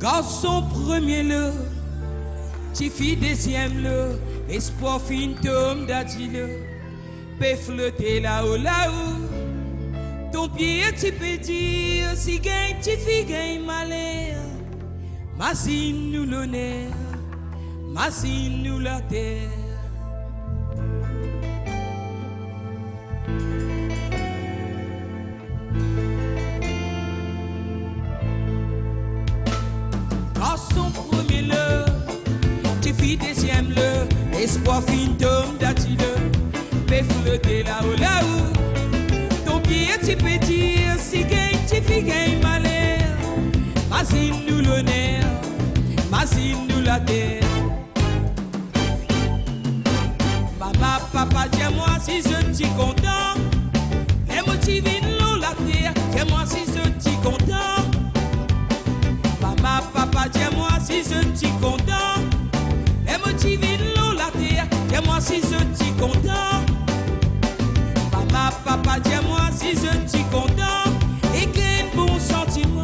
Garçon premier le, ti fille deuxième le, espoir fin tom d'adi le, peut flotter là-haut, là-haut. Ton pied tu peux dire, si gagne ti fille gagne malheur. Massine nous l'honneur, massine nous la terre. Garçon premier le, tu fille deuxième le, espoir fin d'homme d'ati le, peut flotter là-haut, là-haut. Ton pied tu peux dire, si gagne tu fille gagne malheur. Massine nous l'honneur, massine nous la terre. Maman, papa, dis-moi si je suis content. Les motifs nous la terre, dis-moi si je suis content. Maman, papa, dis-moi si je suis content. Les motifs nous la terre, dis-moi si je suis content. Maman, papa, dis-moi si je suis content. Et quel bon sentiment.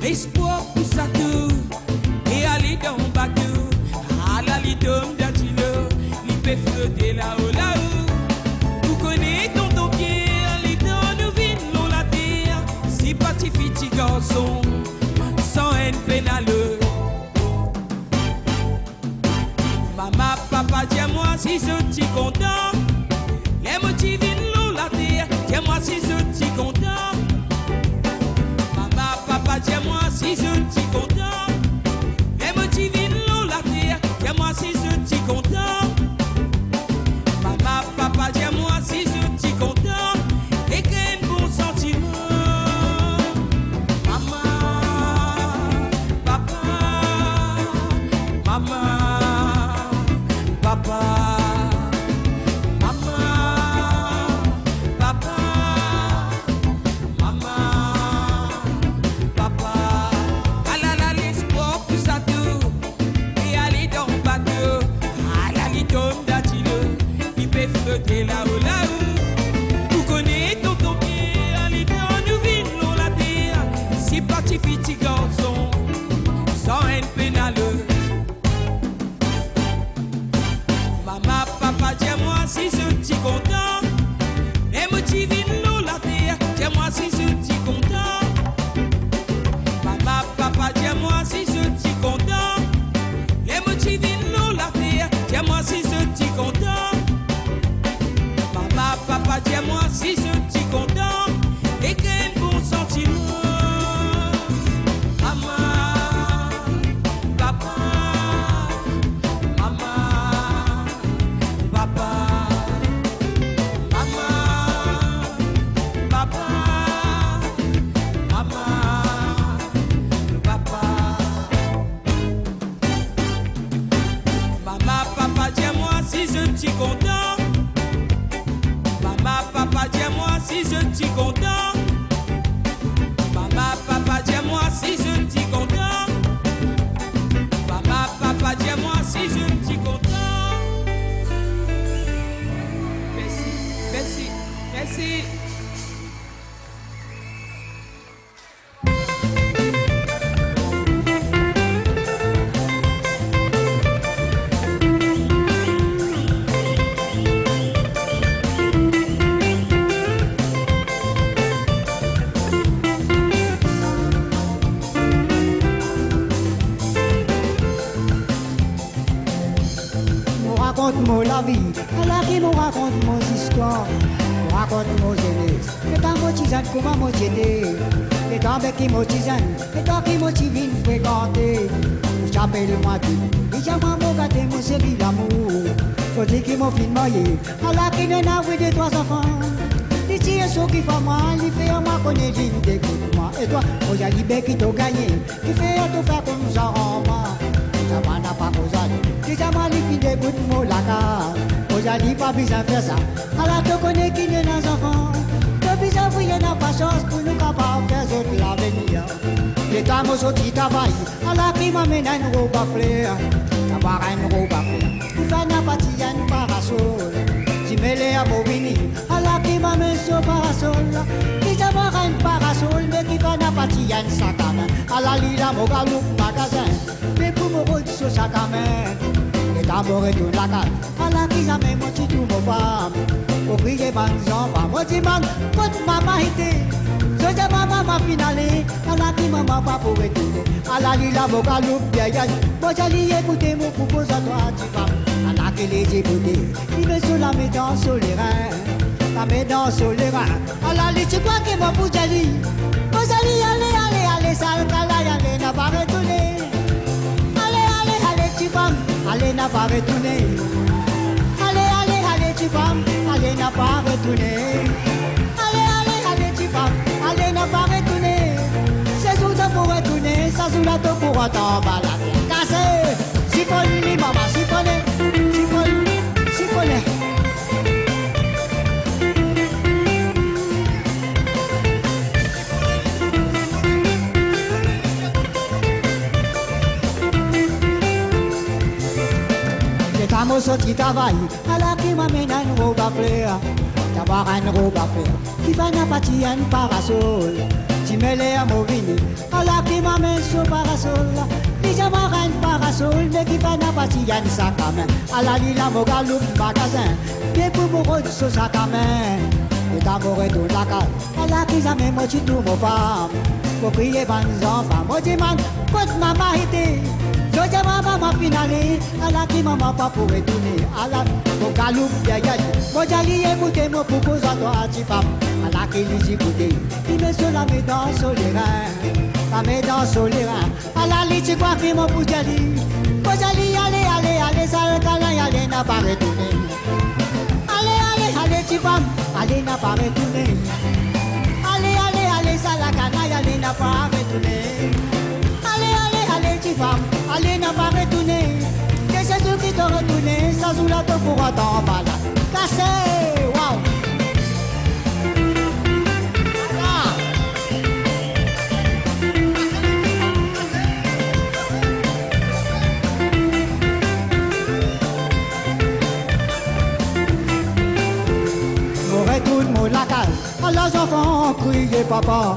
Espoir pour ça tout, et aller dans le bateau, à la lidome d'Atilo, il peut flotter là-haut, là-haut. Vous connaissez ton pied, les dents nous vident l'eau la terre, si parti petit garçon, sans haine pénale. Maman, papa, dis-moi si je suis content, les motifs vident l'eau la terre, dis-moi si je suis content. Papa, dis-moi si je suis content. Les motifs l'eau la terre, dis-moi si je suis content. Maman, papa, dis-moi si je suis content. Et quel bon sentiment. Maman, papa, maman, papa. Flotter là-haut, là-haut. Vous connaissez ton pied, les deux nous vident l'eau la terre. Si parti petit garçon, sans haine pénale. Maman, papa, dis-moi si je suis content. Les motifs vident l'eau la terre, dis-moi si je suis content. Maman, papa, dis-moi si je suis content. Les motifs vident l'eau la terre, dis-moi si je suis content. Papa, dis-moi si je suis content. Et quel bon sentiment. Maman, papa, maman, papa, maman, papa, maman, papa. Maman, papa, dis-moi si je suis content. Papa, dis-moi si je suis content. Maman, papa, dis-moi si je suis content. Maman, papa, dis-moi si je suis content. Merci, merci, merci. Raconte-moi la vie, alors qui me raconte mon histoire. Raconte mon jeunesse, et quand mon tisane, comment mon j'étais. Et quand qui mon tisane, et quand qui mon tivine fréquenté. J'appelle-moi tout, et j'aime mon gâté, mon série d'amour. Faut dire qu'ils m'ont fait marier, alors qui n'a pas de trois enfants. Les tiens sont qui font moi, les fait moi connaître une d'écoute moi. Et toi, aux alibés qui t'ont gagné, qui fait tout faire comme ça en moi. ça n'a pas causé. Déjà, moi, les filles des bouts de mots, la carte. Aujourd'hui, pas besoin de faire ça. Alors, tu connais qui est dans enfants. Tu besoin de n'a pas chance pour nous capables de faire autres l'avenir. Les dames au sorti travail. Alors, qui m'amène à une robe à fleurs. D'avoir une robe à fleurs. Il fait un parti à une parasol. Si me l'ai à Bobini. Alors, qui m'amène sur parasol. Qui d'avoir un parasol. Mais qui fait un parti à une sac à main. Alors, l'île à Mogalou, magasin. Mais pour me rôder sur sac à main. D'abord et tout la carte, à la qui jamais mon petit tout mon femme. Au crier ban enfants, moi dis man, votre maman était. Je dis maman finale, à la qui maman pas pour retourner. À la lila vocaloupe bien yann, moi j'allais écouter mon propos à toi tu femme. À la qui les écouter, il me sur la médance sur les reins, la médance sur les reins. À la lila tu crois que moi pour j'allais, moi j'allais aller, sale cala y'allait n'a pas retourné. Allez, n'a pas retourné. Allez, tu femme. Allez, n'a pas retourné. Allez, tu femme. Allez, n'a pas retourné. C'est tout pour retourner. Ça sous la tour pour attendre la terre cassée. Siphonne, maman, siphonne. Quand sorti travail, à la qui m'amène à une robe à fleurs, d'avoir une robe à fleurs, qui va n'a pas à une parasol, tu me l'es à Movini, à la qui m'amène sur parasol, déjà m'aura une parasol, mais qui va n'a pas à une sac à main, à la lila Mogalou magasin, bien pour mon rôle sur sac à main, et d'amour et tout la carte, à la qui j'amène moi tu tout mon femme, pour prier ban enfants, moi dis man, quand maman était. Je dis maman finale, à la qui maman pas pour retourner, à la mon galop bien yann. Moi j'allais écouter mon propos à toi tu femme, à la qui les écouter. Il me sur la médance sur les reins, la médance sur les reins. À la lit tu crois que mon pouce j'allais. Moi j'allais aller, ça le câlin y'allait n'a pas retourné. Allez tu femme, allez n'a pas retourné. Allez, ça la canaille y'allait n'a pas retourné. Allez, tu femme, allez, n'a pas retourné. Que c'est tout qui t'a retourné, ça sous la tour pour attendre balade. Cassé, waouh! Mon retour, mon lacal, à les enfants crier papa,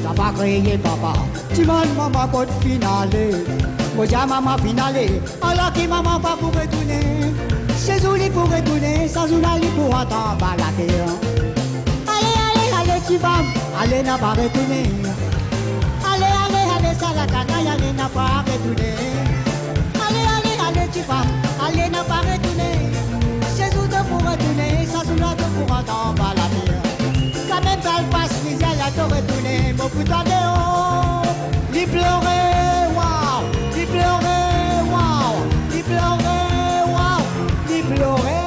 ça va crier papa. Tu m'as maman pour finale, moi j'ai maman finale, alors qui maman pas pour retourner, c'est Zouli pour retourner, sans Zouli pour attendre balader. Allez, tu vas, allez n'a pas retourné, allez, ça la canaille, allez n'a pas retourné, allez, tu vas, allez n'a pas retourné, c'est Zouli pour retourner, sans Zouli pour attendre balader. Quand même ça le passe, mais elle a tout retourné, mon putain de haut. Il pleurait, waouh, il pleurait, waouh, il pleurait, waouh, il pleurait.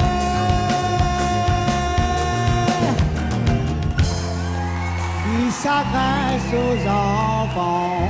Il s'adresse aux enfants.